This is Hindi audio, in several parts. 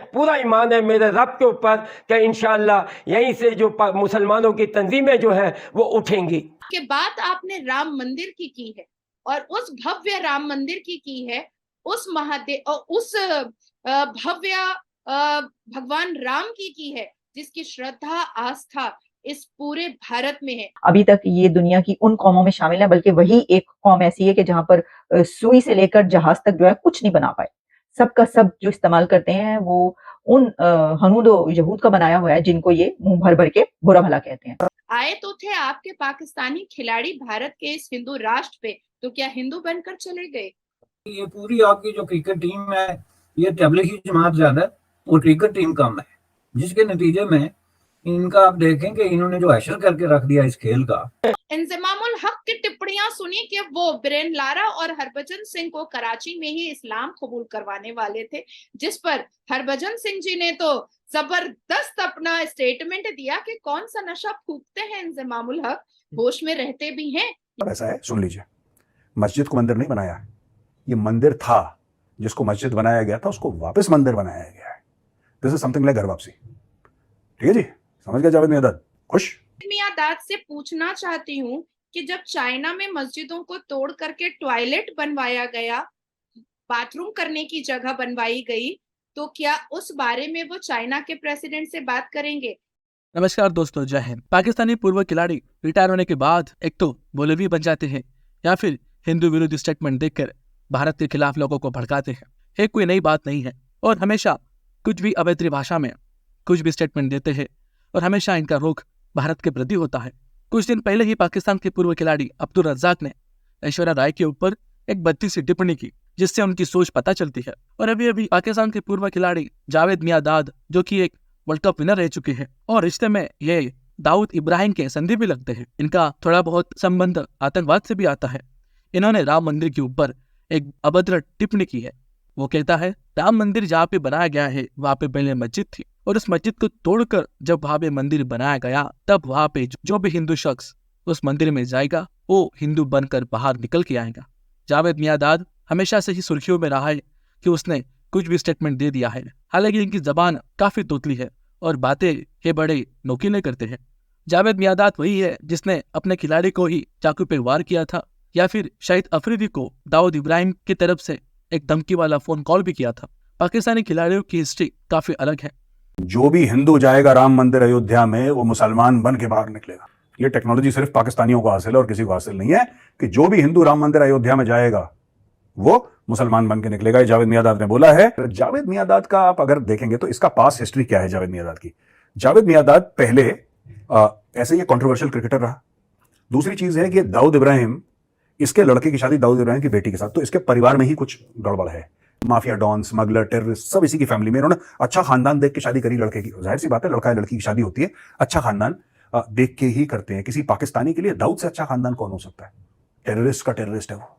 पूरा ईमान है मेरे रब के ऊपर कि इंशाअल्लाह यहीं से जो मुसलमानों की तंजीमें जो हैं वो उठेंगी। के बात आपने राम मंदिर की है और उस भव्य राम मंदिर की है, उस महादेव उस भव्य भगवान राम की है, जिसकी श्रद्धा आस्था इस पूरे भारत में है। अभी तक ये दुनिया की उन कौमों में शामिल है, बल्कि वही एक कौम ऐसी है कि जहां पर सुई से लेकर जहाज तक जो है कुछ नहीं बना पाए। सबका सब जो इस्तेमाल करते हैं वो उन हनूद यहूद का बनाया हुआ है, जिनको ये मुंह भर भर के बुरा भला कहते हैं। आए तो थे आपके पाकिस्तानी खिलाड़ी भारत के इस हिंदू राष्ट्र पे, तो क्या हिंदू बनकर चले गए? ये पूरी आपकी जो क्रिकेट टीम है, ये तबलीगी जमात ज्यादा है और क्रिकेट टीम कम है, जिसके नतीजे में इनका आप देखें कि इन्होंने जो हैशर करके रख दिया इस खेल का। इंजमामुल हक की टिप्पणियां सुनी कि वो ब्रेन लारा और हरभजन सिंह को कराची में ही इस्लाम कबूल करवाने वाले थे, जिस पर हरभजन सिंह जी ने तो जबरदस्त अपना स्टेटमेंट दिया कि कौन सा नशा फूकते हैं इंजमामुल हक, होश में रहते भी हैं। अब ऐसा है, सुन लीजिए, मस्जिद को मंदिर नहीं बनाया, ये मंदिर था, जिसको मस्जिद बनाया गया था उसको वापस मंदिर बनाया गया है। दिस इज समथिंग लाइक घर वापसी। ठीक है जी, समझ गया जावेद मियादाद? खुश? मियादाद से पूछना चाहती हूँ कि जब चाइना में मस्जिदों को तोड़ करके टॉयलेट बनवाया गया, बाथरूम करने की जगह बनवाई गई, तो क्या उस बारे में वो चाइना के प्रेसिडेंट से बात करेंगे? नमस्कार दोस्तों, जय हिंद। पाकिस्तानी पूर्व खिलाड़ी रिटायर होने के बाद एक तो मौलवी बन जाते हैं या फिर हिंदू विरोधी स्टेटमेंट देकर भारत के खिलाफ लोगों को भड़काते हैं। ये कोई नई बात नहीं है और हमेशा कुछ भी अवैतरी भाषा में कुछ भी स्टेटमेंट देते हैं और हमेशा इनका रुख भारत के प्रति होता है। कुछ दिन पहले ही पाकिस्तान के पूर्व खिलाड़ी अब्दुल रज्जाक ने ऐश्वर्या राय के ऊपर एक बत्ती सी टिप्पणी की, जिससे उनकी सोच पता चलती है। और अभी अभी पाकिस्तान के पूर्व खिलाड़ी जावेद मियादाद, जो कि एक वर्ल्ड कप विनर रह चुके हैं और रिश्ते में ये दाऊद इब्राहिम के संधि भी लगते हैं, इनका थोड़ा बहुत संबंध आतंकवाद से भी आता है। इन्होंने राम मंदिर के ऊपर एक अभद्र टिप्पणी की है। वो कहता है, राम मंदिर जहाँ पे बनाया गया है वहाँ पे पहले मस्जिद थी और उस मस्जिद को तोड़कर जब वहाँ पे मंदिर बनाया गया, तब वहाँ पे जो भी हिंदू शख्स उस मंदिर में जाएगा वो हिंदू बनकर बाहर निकल के आएगा। जावेद मियादाद हमेशा से ही सुर्खियों में रहा है कि उसने कुछ भी स्टेटमेंट दे दिया है। हालांकि इनकी जबान काफी तोतली है और बातें ये बड़े नोकीले करते हैं। जावेद मियादाद वही है जिसने अपने खिलाड़ी को ही चाकू पे वार किया था, या फिर शाहिद अफरीदी को दाऊद इब्राहिम की तरफ से एक धमकी वाला फोन कॉल भी किया था। पाकिस्तानी खिलाड़ियों की हिस्ट्री काफी अलग है। जो भी हिंदू जाएगा राम मंदिर अयोध्या में वो मुसलमान बन के बाहर निकलेगा। ये टेक्नोलॉजी सिर्फ पाकिस्तानियों को हासिल है और किसी को हासिल नहीं है कि जो भी हिंदू राम मंदिर अयोध्या में जाएगा वो मुसलमान बन के निकलेगा। ये जावेद मियादाद ने बोला है। जावेद मियादाद का आप अगर देखेंगे तो इसका पास हिस्ट्री क्या है जावेद मियादाद की? जावेद मियादाद पहले ऐसे ये कंट्रोवर्शियल क्रिकेटर रहा। दूसरी चीज है कि दाऊद इब्राहिम, इसके लड़के की शादी दाऊद इब्राहिम की बेटी के साथ, तो इसके परिवार में ही कुछ गड़बड़ है। माफिया, डॉन, स्मगलर, टेररिस्ट सब इसी की फैमिली में। इन्होंने अच्छा खानदान देख के शादी करी लड़के की। जाहिर सी बात है, लड़का है लड़की की शादी होती है, अच्छा खानदान देख के ही करते हैं। किसी पाकिस्तानी के लिए दाऊद से अच्छा खानदान कौन हो सकता है? टेररिस्ट का टेररिस्ट है वो,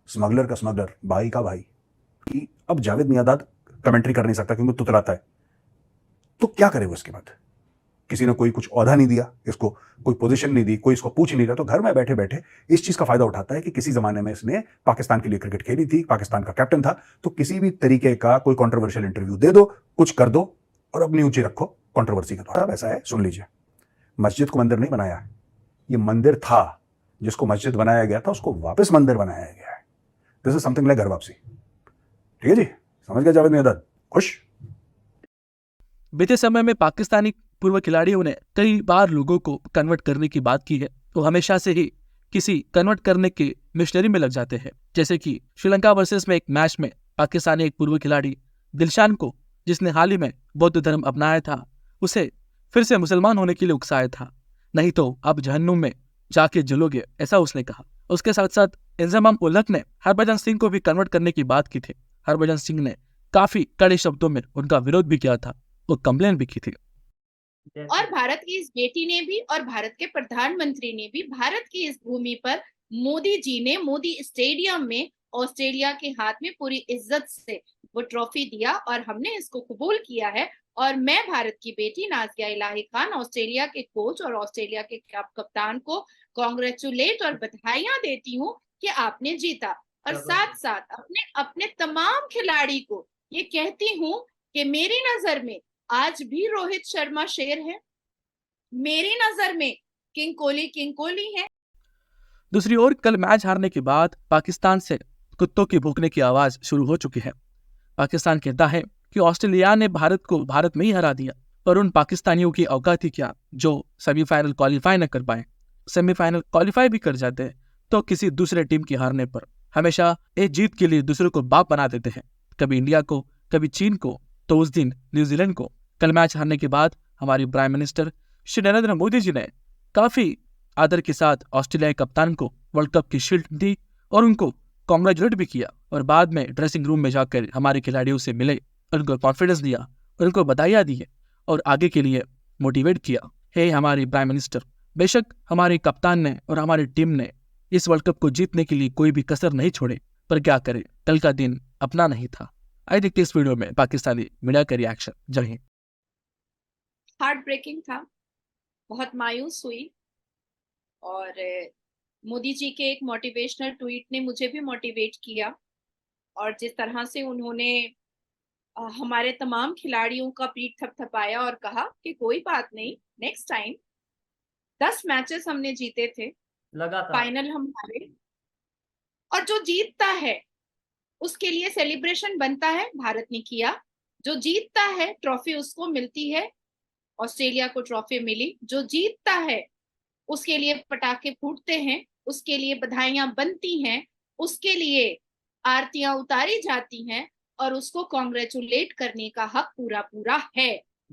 स्मगलर का स्मगलर, भाई का भाई। अब जावेद मियादाद कमेंट्री कर नहीं सकता क्योंकि तुतलाता है, तो क्या करे वो? इसके बाद किसी ने कोई कुछ औहदा नहीं दिया इसको, कोई पोजीशन नहीं दी, कोई इसको पूछ नहीं रहा, तो घर में बैठे बैठे इस चीज का फायदा उठाता है कि किसी जमाने में इसने पाकिस्तान के लिए क्रिकेट खेली थी, पाकिस्तान का कैप्टन था, तो किसी भी तरीके का कोई कंट्रोवर्शियल इंटरव्यू दे दो, कुछ कर दो और अपनी ऊंची रखो कंट्रोवर्सी का द्वारा। ऐसा है, सुन लीजिए, मस्जिद को मंदिर नहीं बनाया, ये मंदिर था, जिसको मस्जिद बनाया गया था उसको वापस मंदिर बनाया गया है। दिस इज समथिंग लाइक घर वापसी। ठीक है जी, समझ गया जावेद मियादाद? खुश? बीते समय में पाकिस्तानी पूर्व खिलाड़ियों ने कई बार लोगों को कन्वर्ट करने की बात की है। वो हमेशा से ही किसी कन्वर्ट करने के मिशनरी में लग जाते हैं। जैसे कि श्रीलंका वर्सेस में एक मैच में पाकिस्तानी एक पूर्व खिलाड़ी दिलशान को, जिसने हाल ही में बौद्ध धर्म अपनाया था, उसे फिर से मुसलमान होने के लिए उकसाया था। नहीं तो अब जहन्नुम में जाके जलोगे, ऐसा उसने कहा। उसके साथ साथ इंजमाम उल हक ने हरभजन सिंह को भी कन्वर्ट करने की बात की थी। हरभजन सिंह ने काफी कड़े शब्दों में उनका विरोध भी किया था, वो कंप्लेन भी की थी। और भारत की इस बेटी ने भी और भारत के प्रधानमंत्री ने भी भारत की इस भूमि पर मोदी जी ने मोदी स्टेडियम में ऑस्ट्रेलिया के हाथ में पूरी इज्जत से वो ट्रॉफी दिया और हमने इसको कबूल किया है। और मैं भारत की बेटी नाज़िया इलाही खान, ऑस्ट्रेलिया के कोच और ऑस्ट्रेलिया के कप्तान को कांग्रेचुलेट और बधाइयां देती हूँ कि आपने जीता। और साथ साथ अपने अपने तमाम खिलाड़ी को ये कहती हूँ कि मेरी नजर में आज भी रोहित शर्मा शेर है, मेरी नजर में किंग कोहली है। दूसरी ओर कल मैच हारने के बाद पाकिस्तान से कुत्तों की भौंकने की आवाज शुरू हो चुकी है। पाकिस्तान कहता है कि ऑस्ट्रेलिया ने भारत को भारत में ही हरा दिया, पर उन पाकिस्तानियों की औकात ही क्या जो सेमीफाइनल क्वालिफाई न कर पाए। सेमीफाइनल क्वालिफाई भी कर जाते हैं तो किसी दूसरे टीम की हारने पर हमेशा एक जीत के लिए दूसरे को बाप बना देते हैं, कभी इंडिया को, कभी चीन को, तो उस दिन न्यूजीलैंड को। कल मैच हारने के बाद हमारी प्राइम मिनिस्टर श्री नरेंद्र मोदी जी ने काफी आदर के साथ ऑस्ट्रेलिया के कप्तान को वर्ल्ड कप की शील्ड दी और उनको कॉन्ग्रेचुलेट भी किया, और बाद में ड्रेसिंग रूम में जाकर हमारे खिलाड़ियों से मिले, उनको कॉन्फिडेंस दिया, उनको बधाइयां दी और आगे के लिए मोटिवेट किया। हे हमारी प्राइम मिनिस्टर, बेशक हमारे कप्तान ने और हमारी टीम ने इस वर्ल्ड कप को जीतने के लिए कोई भी कसर नहीं छोड़े, पर क्या करें, कल का दिन अपना नहीं था। आइए देखते इस वीडियो में पाकिस्तानी मीडिया का रिएक्शन। जय हिंद। हार्ट ब्रेकिंग था, बहुत मायूस हुई, और मोदी जी के एक मोटिवेशनल ट्वीट ने मुझे भी मोटिवेट किया, और जिस तरह से उन्होंने हमारे तमाम खिलाड़ियों का पीठ थपथपाया और कहा कि कोई बात नहीं, नेक्स्ट टाइम। 10 मैचेस हमने जीते थे, फाइनल हम हारे, और जो जीतता है उसके लिए सेलिब्रेशन बनता है, भारत ने किया। जो जीतता है ट्रॉफी उसको मिलती है, ऑस्ट्रेलिया को ट्रॉफी मिली। जो जीतता है उसके लिए पटाखे फूटते हैं, उसके लिए बधाइयां बनती हैं, उसके लिए आरतियां उतारी जाती हैं, और उसको कॉन्ग्रेचुलेट करने का हक पूरा पूरा है।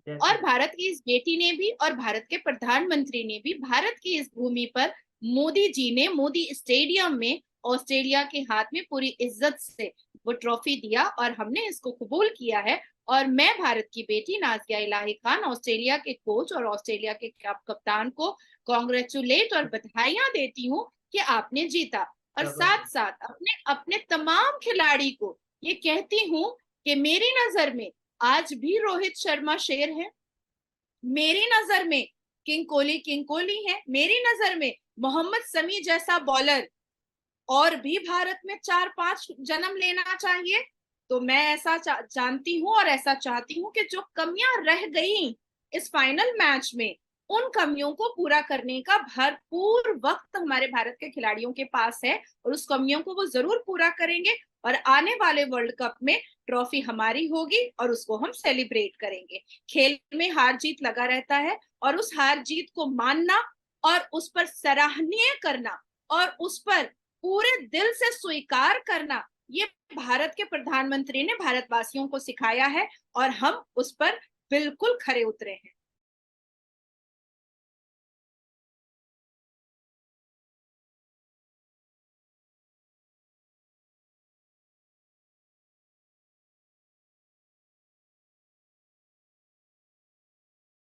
और भारत की इस बेटी ने भी और भारत के प्रधानमंत्री ने भी भारत की इस भूमि पर मोदी जी ने मोदी स्टेडियम में ऑस्ट्रेलिया के हाथ में पूरी इज्जत से वो ट्रॉफी दिया, और हमने इसको कबूल किया है। और मैं भारत की बेटी नाज़िया इलाही खान, ऑस्ट्रेलिया के कोच और ऑस्ट्रेलिया के कप्तान को कॉन्ग्रेचुलेट और बधाइयां देती हूँ कि आपने जीता। और साथ साथ अपने अपने तमाम खिलाड़ी को ये कहती हूँ कि मेरी नजर में आज भी रोहित शर्मा शेर है, मेरी नजर में किंग कोहली है, मेरी नजर में मोहम्मद शमी जैसा बॉलर और भी भारत में 4-5 जन्म लेना चाहिए। तो मैं ऐसा जानती हूँ और ऐसा चाहती हूँ कि जो कमियां रह गई इस फाइनल मैच में, उन कमियों को पूरा करने का भरपूर वक्त हमारे भारत के खिलाड़ियों के पास है, और उस कमियों को वो जरूर पूरा करेंगे, और आने वाले वर्ल्ड कप में ट्रॉफी हमारी होगी और उसको हम सेलिब्रेट करेंगे। खेल में हार जीत लगा रहता है, और उस हार जीत को मानना और उस पर सराहनीय करना और उस पर पूरे दिल से स्वीकार करना, ये भारत के प्रधानमंत्री ने भारतवासियों को सिखाया है, और हम उस पर बिल्कुल खरे उतरे हैं।